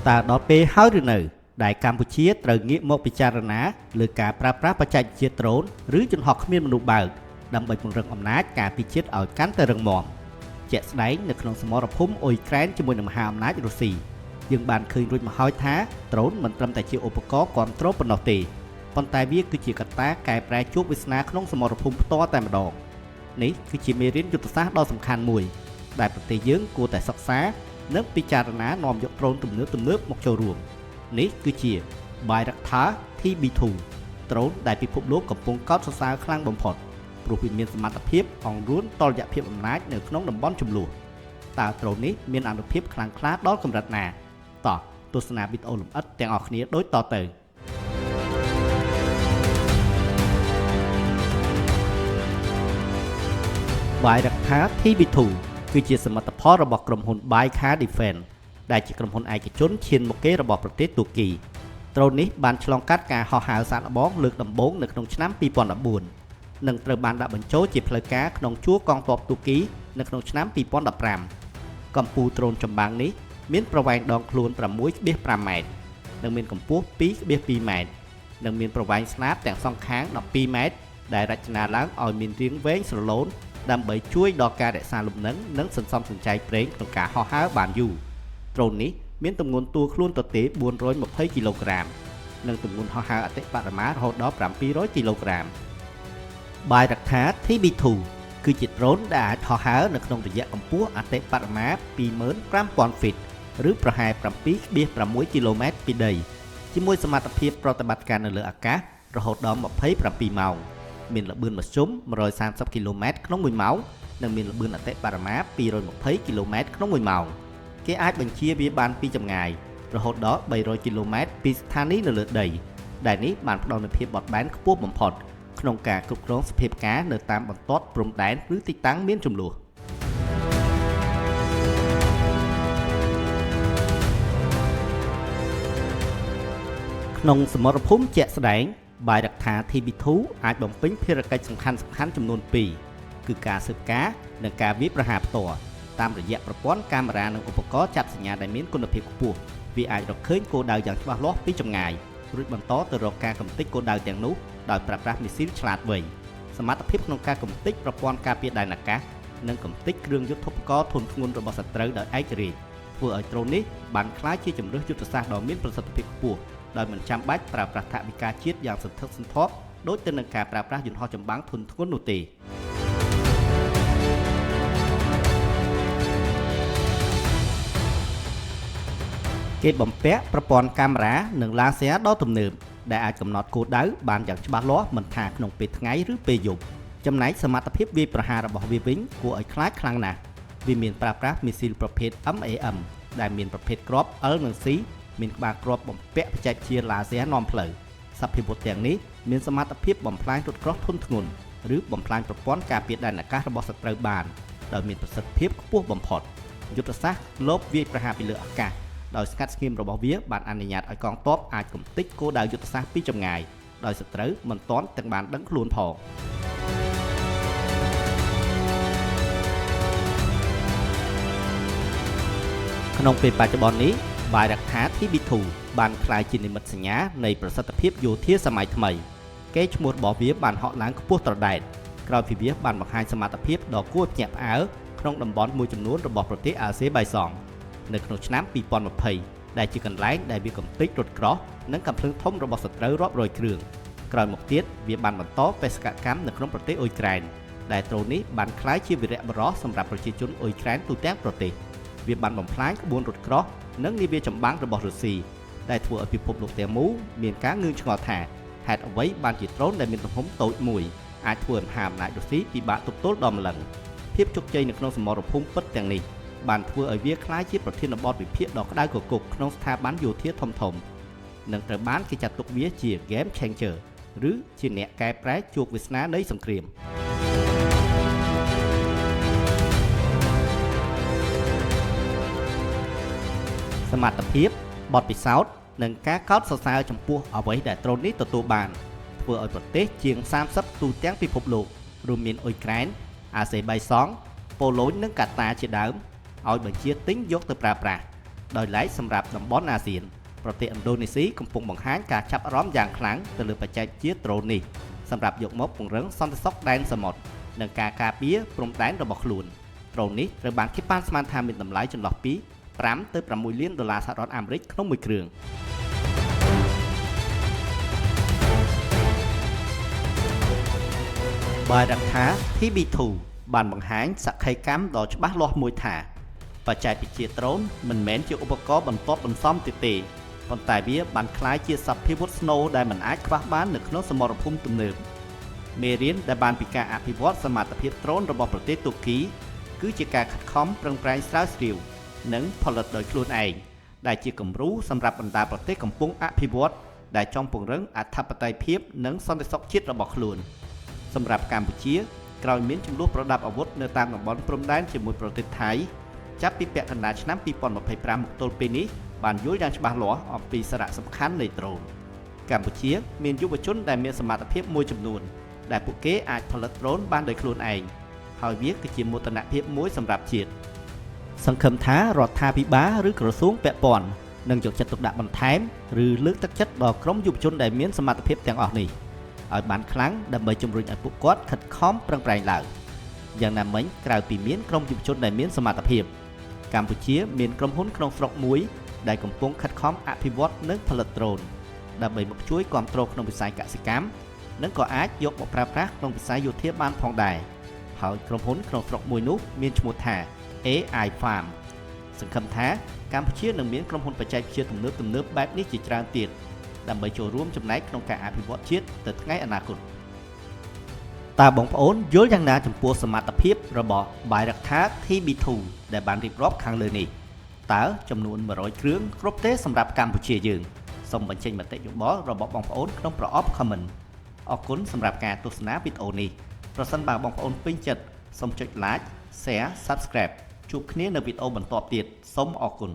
តើដល់ពេលហើយឬនៅដែលកម្ពុជាត្រូវងាកមកពិចារណាលើការប្រើប្រាស់បច្ចេកវិទ្យាដ្រូនឬយន្តហោះគ្មានមនុស្សបើកដើម្បីពង្រឹងអំណាចការពារជាតិឲ្យកាន់តែរឹងមាំជាក់ស្ដែងនៅក្នុងសមរភូមិអ៊ុយក្រែនជាមួយនឹងមហាអំណាចរុស្ស៊ីយើងបានឃើញរួចមកហើយថាដ្រូនមិនត្រឹមតែជាឧបករណ៍គ្រប់គ្រងប៉ុណ្ណោះទេប៉ុន្តែវាគឺជាកត្តាកែប្រែជោគវាសនាក្នុងសមរភូមិផ្ទាល់តែម្ដងនេះគឺជាមេរៀនយុទ្ធសាស្ត្រដ៏សំខាន់មួយដែលប្រទេសយើងគួរតែសិក្សានិងពិចារណានាំយកដ្រូនទំនើបមកចូលរួមនេះគឺជា Bayraktar TB2 ដ្រូនដែលពិភពលោកកំពុងកោតសរសើរខ្លាំងបំផុតព្រោះវាមានសមត្ថភាពអង្រួនតុល្យភាពអំណាចនៅក្នុងតំបន់ជម្លោះតើដ្រូននេះមានអានុភាពខ្លាំងក្លាដល់កម្រិតណាតោះទស្សនាវីដេអូលម្អិតទាំងអស់គ្នាដូចតទៅBayraktar TB2 គឺជាសមិទ្ធផលរបស់ក្រុមហ៊ុន Baykar Defense ដែលជាក្រុមហ៊ុនឯកជនឈានមុខគេរបស់ប្រទេសទូគីដ្រូននេះបានឆ្លងកាត់ការហោះហើរសាកល្បងលើកដំបូងនៅក្នុងឆ្នាំ2014និងត្រូវបានដាក់បញ្ចូលជាផ្លូវការក្នុងជួរកងទ័ពទូគីនៅក្នុងឆ្នាំ2015កម្ពុជាដ្រូនចម្បាំងនេះមានប្រវែងដងខ្លួន 6.5 ម៉ែត្រនិងមានកម្ពស់ 2.2 ម៉ែត្រនិងមានប្រវែងស្នាបទាំងសងខាង12ម៉ែត្រដែលរចនាឡើងឲ្យមានរាងវែងស្រឡូនដើម្បីជួយដល់ការរក្សាលំនឹងនិងសន្សំសំចៃប្រេងក្នុងការហោះហើរបានយូរដ្រូននេះមានទម្ងន់តួខ្លួនទទេ420គីឡូក្រាមនិងទម្ងន់ហោះហើរអតិបរមារហូតដល់700គីឡូក្រាម Bayraktar TB2 គឺជាដ្រូនដែលអាចហោះហើរនៅក្នុងរយៈកម្ពស់អតិបរមា 25,000 ហ្វីតឬប្រហែល 7.6 គីឡូម៉ែត្រពីដីជាមួយសមត្ថភាពប្រតិបត្តិការនៅលើអាកាសរហូតដល់27ម៉ោងមានល្បឿនមធ្យម130គីឡូម៉ែត្រក្នុង1ម៉ោងនិងមានល្បឿនអតិបរមា220គីឡូម៉ែត្រក្នុង1ម៉ោងគេអាចបញ្ជាវាបានពីចម្ងាយរហូតដល់300គីឡូម៉ែត្រពីស្ថានីយ៍នៅលើដីដែលនេះបានផ្ដល់នូវភាពបត់បែនខ្ពស់បំផុតក្នុងការគ្រប់គ្រងសភាពការនៅតាមបន្ទាត់ព្រំដែនឬទីតាំងមានជម្លោះក្នុងសមរភូមិជាក់ស្ដែងBayraktar TB2 អាចបំពេញភារកិច្ចសំខាន់ចំនួន2គឺការស៊ើបការនិងការវាយប្រហារផ្ទាល់តាមរយៈប្រព័ន្ធកាមេរ៉ានិងឧបករណ៍ចាប់សញ្ញាដែលមានគុណភាពខ្ពស់វាអាចរកឃើញគោលដៅយ៉ាងច្បាស់លាស់ពីចម្ងាយរួចបន្តទៅរកការកំទេចគោលដៅទាំងនោះដោយប្រើប្រាស់មីស៊ីលឆ្លាតវៃសមត្ថភាពក្នុងការកំទេចប្រព័ន្ធការពារដែនអាកាសនិងកំទេចគ្រឿងយុទ្ធឧបករណ៍ធុនធ្ងន់របស់សត្រូវដោយឯករាជ្យធ្វើឲ្យដ្រូននេះបានក្លាយជាជម្រើសយុទ្ធសាស្ត្រដ៏មានប្រសិទ្ធភាពខ្ពស់ដោយមិនចាំបាច់ប្រើប្រាស់ថវិកាជាតិយ៉ាងសន្ធឹកសន្ធាប់ដូចទៅនឹងការប្រើប្រាស់យន្តហោះចម្បាំងធុនធ្ងន់នោះទេគេបំពាក់ប្រព័ន្ធកាមេរ៉ានិងឡាស៊ែរដ៏ទំនើបដែលអាចកំណត់គោលដៅបានយ៉ាងច្បាស់លាស់មិនថាក្នុងពេលថ្ងៃឬពេលយប់ចំណែកសមត្ថភាពវាយប្រហាររបស់វាវិញគួរឲ្យខ្លាចខ្លាំងណាស់វាមានប្រើប្រាស់មីស៊ីលប្រភេទ MAM ដែលមានប្រភេទគ្រាប់ L និង Cមានក្បាលគ្រាប់បំពាក់បច្ចេកវិទ្យាឡាស៊ែរនាំផ្លូវសព្វមុខទាំងនេះមានសមត្ថភាពបំផ្លាញរថក្រោះធុនធ្ងន់ឬបំផ្លាញប្រព័ន្ធការពារដែនអាកាសរបស់សត្រូវបានដោយមានប្រសិទ្ធភាពខ្ពស់បំផុតយុទ្ធសាស្ត្រលបវាយប្រហារពីលើអាកាសដោយស្ងាត់ស្ងៀមរបស់វាបានអនុញ្ញាតឲ្យកងទ័ពអាចកំទេចគោលដៅយុទ្ធសាស្ត្រពីចម្ងាយដោយសត្រូវមិនទាន់ទាំងបានដឹងខ្លួនផងក្នុងពេលបច្ចុប្បន្ននេះBayraktar TB2 បានក្លាយជានិមិត្តសញ្ញានៃប្រសិទ្ធភាពយោធាសម័យថ្មីគេឈ្មោះរបស់វាបានហក់ឡើងខ្ពស់ត្រដែតក្រោយពីវាបានបង្ហាញសមត្ថភាពដ៏គួរភ្ញាក់ផ្អើលក្នុងតំបន់មួយចំនួនរបស់ប្រទេសអាហ្សេបៃសង់នៅក្នុងឆ្នាំ2020ដែលជាកន្លែងដែលវាកំទេចរថក្រោះនិងកាំភ្លើងធំរបស់សត្រូវរាប់រយគ្រឿងក្រោយមកទៀតវាបានបន្តបេសកកម្មនៅក្នុងប្រទេសអ៊ុយក្រែនដែលដ្រូននេះបានក្លាយជាវីរៈបរិយាសម្រាប់ប្រជាជនអ៊ុយក្រែនទូទាំងប្រទេសវាបានបំផ្លាញក្បួនរថក្រោះនិងនាវាចម្បាំងរបស់រុស្ស៊ីដែលធ្វើឲ្យពិភពលោកទាំងមូលមានការងឿងឆ្ងល់ថាហេតុអ្វីបានជាដ្រូនដែលមានទំហំតូចមួយអាចធ្វើឲ្យមហាអំណាចរុស្ស៊ីពិបាកទប់ទល់ដល់ម្លឹងភាពជោគជ័យនៅក្នុងសមរភូមិពិតទាំងនេះបានធ្វើឲ្យវាក្លាយជាប្រធានបទវិភាគដ៏ក្តៅគគុកក្នុងស្ថាប័នយោធាធំៗនិងត្រូវបានគេចាត់ទុកវាជា Game Changer ឬជាអ្នកកែប្រែជោគវាសនានៃសង្គ្រាមសមត្ថភាពបទពិសោធន៍និងការកោតសរសើរចំពោះអ្វីដែលដ្រូននេះទទួលបានធ្វើឲ្យប្រទេសជាង30ទូទាំងពិភពលោករួមមានអ៊ុយក្រែនអាហ្សេបៃសង់ប៉ូឡូញនិងកាតាជាដើមឲ្យបញ្ជាទិញយកទៅប្រើប្រាស់ ដោយឡែកសម្រាប់តំបន់អាស៊ានប្រទេសឥណ្ឌូនេស៊ីកំពុងបង្ហាញការចាប់អារម្មណ៍យ៉ាងខ្លាំងទៅលើបច្ចេកវិទ្យាដ្រូននេះសម្រាប់យកមកពង្រឹងសន្តិសុខដែនសមុទ្រនិងការការពារព្រំដែនរបស់ខ្លួនដ្រូននេះត្រូវបានគេប៉ាន់ស្មានថាមានតម្លៃចន្លោះពី5 ទៅ 6 លានដុល្លារសហរដ្ឋអាមេរិកក្នុងមួយគ្រឿងBayraktar TB2 បានបង្ហាញសក្ខីកម្មដ៏ច្បាស់លាស់មួយថាបច្ចេកវិទ្យាដ្រូនមិនមែនជាឧបករណ៍បន្ទាប់បន្សំទៀតទេប៉ុន្តែវាបានក្លាយជាសភាវុធស្នូលដែលមិនអាចខ្វះបាននៅក្នុងសមរភូមិទំនើបមេរៀនដែលបានពីការអភិវឌ្ឍសមត្ថភាពដ្រូនរបស់ប្រទេសទូគីគឺជាការខិតខំប្រឹងប្រែងស្រាវជ្រាវនិងផលិតដោយខ្លួនឯងដែលជាគំរូសម្រាប់បណ្ដាប្រទេសកំពុងអភិវឌ្ឍដែលចង់ពង្រឹងអធិបតេយ្យភាពនិងសន្តិសុខជាតិរបស់ខ្លួនសម្រាប់កម្ពុជាក្រោយមានចំនួនប្រដាប់អាវុធនៅតាមតំបន់ព្រំដែនជាមួយប្រទេសថៃចាប់ពីពាក់កណ្ដាលឆ្នាំ2025មកទល់ពេលនេះបានយល់យ៉ាងច្បាស់លាស់អំពីសារៈសំខាន់នៃដ្រូនកម្ពុជាមានយុវជនដែលមានសមត្ថភាពមួយចំនួនដែលពួកគេអាចផលិតដ្រូនបានដោយខ្លួនឯងហើយវាគឺជាមោទនភាពមួយសម្រាប់ជាតិសង្ឃឹមថារដ្ឋាភិបាលឬក្រសួងពាក់ព័ន្ធនឹងយកចិត្តទុកដាក់បន្ថែមឬលើកទឹកចិត្តដល់ក្រុមយុវជនដែលមានសមត្ថភាពទាំងអស់នេះឲ្យបានខ្លាំងដើម្បីជំរុញឲ្យពួកគាត់ខិតខំប្រឹងប្រែងឡើងយ៉ាងណាមិញក្រៅពីមានក្រុមយុវជនដែលមានសមត្ថភាពកម្ពុជាមានក្រុមហ៊ុនក្នុងស្រុកមួយដែលកំពុងខិតខំអភិវឌ្ឍនិងផលិតដ្រូនដើម្បីមកជួយគាំទ្រក្នុងវិស័យកសិកម្មនិងក៏អាចយកមកប្រើប្រាស់ក្នុងវិស័យយោធាបានផងដែរហើយក្រុមហ៊ុនក្នុងស្រុកមួយនោះមានឈ្មោះថា AI Farm សង្ឃឹមថាកម្ពុជានឹងមានក្រុមហ៊ុនបច្ចេកវិទ្យាទំនើបបែបនេះជាច្រើនទៀតដើម្បីចូលរួមចំណែកក្នុងការអភិវឌ្ឍជាតិទៅថ្ងៃអនាគតតើបងប្អូនយល់យ៉ាងណាចំពោះសមត្ថភាពរបស់ Bayraktar TB2 ដែលបានរៀបរាប់ខាងលើនេះតើចំនួន100គ្រឿងគ្រប់ទេសម្រាប់កម្ពុជាយើងសូមបញ្ចេញមតិយោបល់របស់បងប្អូនក្នុងប្រអប់ comment អរគុណសម្រាប់ការទស្សនាវីដេអូនេះប្រសិនបើបងប្អូនពេញចិត្តសូមចុច like share subscribe ជួបគ្នានៅវីដេអូបន្តទៀតសូមអរគុណ